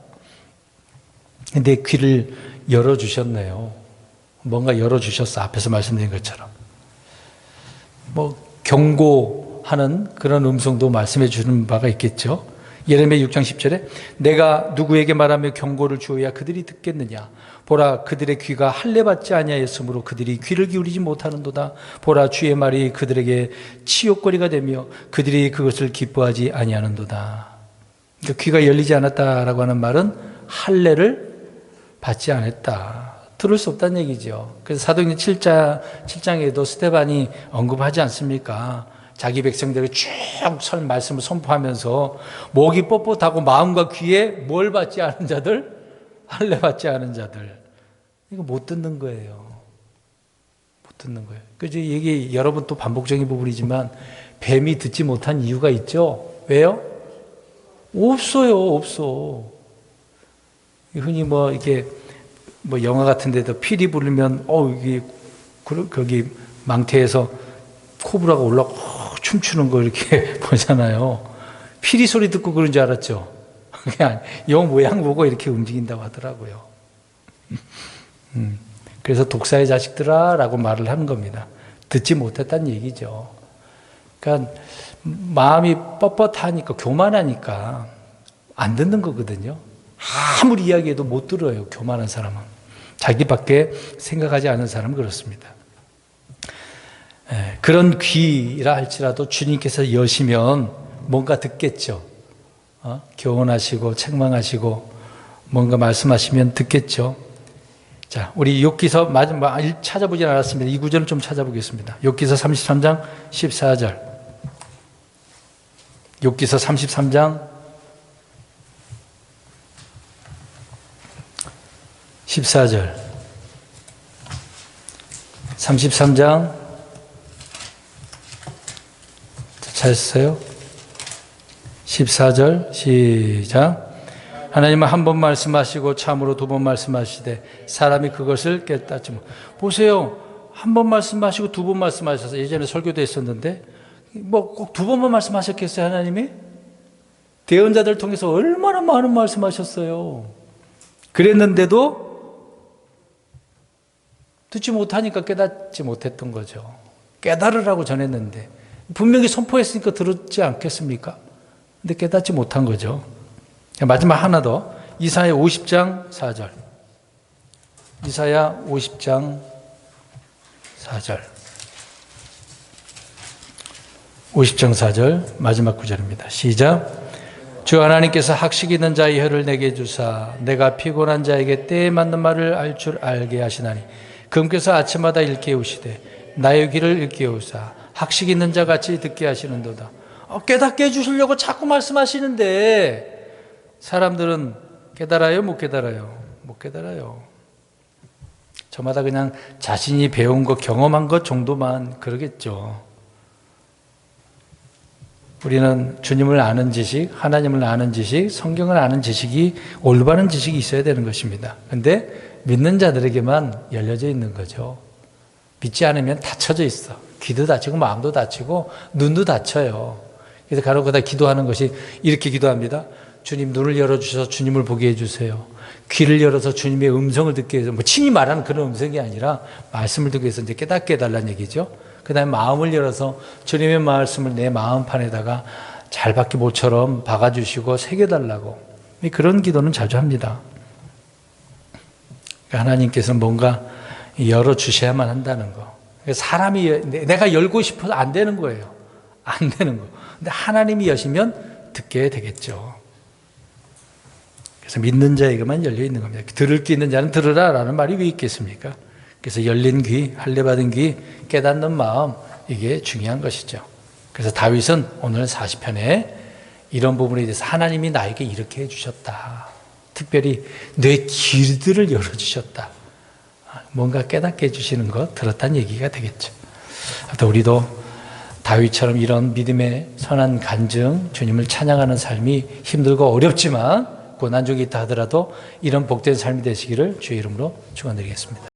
근데 귀를 열어주셨네요. 뭔가 열어주셨어. 앞에서 말씀드린 것처럼. 뭐 경고하는 그런 음성도 말씀해 주는 바가 있겠죠. 예레미야 6장 10절에 내가 누구에게 말하며 경고를 주어야 그들이 듣겠느냐. 보라 그들의 귀가 할례받지 아니하였으므로 그들이 귀를 기울이지 못하는도다. 보라 주의 말이 그들에게 치욕거리가 되며 그들이 그것을 기뻐하지 아니하는도다. 그러니까 귀가 열리지 않았다라고 하는 말은 할례를 받지 않았다. 들을 수 없다는 얘기죠. 그래서 사도행전 7장에도 스데반이 언급하지 않습니까? 자기 백성들에게 쭉 말씀을 선포하면서 목이 뻣뻣하고 마음과 귀에 뭘 받지 않은 자들? 할례 받지 않은 자들. 이거 못 듣는 거예요. 못 듣는 거예요. 그래서 이게 여러 번 또 반복적인 부분이지만 뱀이 듣지 못한 이유가 있죠. 왜요? 없어요. 없어. 흔히 뭐 이렇게 뭐 영화 같은 데도 피리 부르면 이게 거기 망태에서 코브라가 올라가 춤추는 거 이렇게 보잖아요. 피리 소리 듣고 그런 줄 알았죠. 그냥 영 모양 보고 이렇게 움직인다고 하더라고요. 그래서 독사의 자식들아 라고 말을 하는 겁니다. 듣지 못했다는 얘기죠. 그러니까 마음이 뻣뻣하니까 교만하니까 안 듣는 거거든요. 아무리 이야기해도 못 들어요. 교만한 사람은. 자기밖에 생각하지 않은 사람은 그렇습니다. 그런 귀라 할지라도 주님께서 여시면 뭔가 듣겠죠. 교훈하시고 책망하시고 뭔가 말씀하시면 듣겠죠. 자, 우리 욥기서 마지막 찾아보진 않았습니다. 이 구절을 좀 찾아보겠습니다. 욥기서 33장 14절. 욥기서 33장 14절. 33장. 찾으셨어요? 14절 시작. 하나님은 한 번 말씀하시고 참으로 두 번 말씀하시되 사람이 그것을 깨닫지 못. 보세요. 한 번 말씀하시고 두 번 말씀하셔서 예전에 설교도 했었는데 뭐 꼭 두 번만 말씀하셨겠어요? 하나님이? 대언자들 통해서 얼마나 많은 말씀하셨어요. 그랬는데도 듣지 못하니까 깨닫지 못했던 거죠. 깨달으라고 전했는데 분명히 선포했으니까 들었지 않겠습니까? 근데 깨닫지 못한 거죠. 마지막 하나 더. 이사야 50장 4절. 이사야 50장 4절. 50장 4절 마지막 구절입니다. 시작. 주 하나님께서 학식 있는 자의 혀를 내게 주사 내가 피곤한 자에게 때에 맞는 말을 알 줄 알게 하시나니 그분께서 아침마다 일깨우시되 나의 귀를 일깨우사 학식 있는 자 같이 듣게 하시는도다. 깨닫게 해주시려고 자꾸 말씀하시는데 사람들은 깨달아요? 못 깨달아요? 못 깨달아요. 저마다 그냥 자신이 배운 것, 경험한 것 정도만 그러겠죠. 우리는 주님을 아는 지식, 하나님을 아는 지식, 성경을 아는 지식이 올바른 지식이 있어야 되는 것입니다. 그런데 믿는 자들에게만 열려져 있는 거죠. 믿지 않으면 닫혀져 있어. 귀도 닫히고 마음도 닫히고 눈도 닫혀요. 그래서 간혹 가다 기도하는 것이 이렇게 기도합니다. 주님 눈을 열어주셔서 주님을 보게 해주세요. 귀를 열어서 주님의 음성을 듣게 해서 친히 말하는 그런 음성이 아니라 말씀을 듣기 위해서 이제 깨닫게 해달라는 얘기죠. 그 다음에 마음을 열어서 주님의 말씀을 내 마음판에다가 잘 박힌 모처럼 박아주시고 새겨달라고. 그런 기도는 자주 합니다. 그러니까 하나님께서는 뭔가 열어주셔야만 한다는 거. 사람이 내가 열고 싶어서 안 되는 거예요. 안 되는 거. 근데 하나님이 여시면 듣게 되겠죠. 그래서 믿는 자에게만 열려 있는 겁니다. 들을 귀 있는 자는 들으라 라는 말이 왜 있겠습니까? 그래서 열린 귀, 할례받은 귀, 깨닫는 마음, 이게 중요한 것이죠. 그래서 다윗은 오늘 40편에 이런 부분에 대해서 하나님이 나에게 이렇게 해주셨다. 특별히 내 귀들을 열어주셨다. 뭔가 깨닫게 해주시는 것 들었다는 얘기가 되겠죠. 또 우리도 다윗처럼 이런 믿음의 선한 간증, 주님을 찬양하는 삶이 힘들고 어렵지만 고난 중에 있다 하더라도 이런 복된 삶이 되시기를 주의 이름으로 축원드리겠습니다.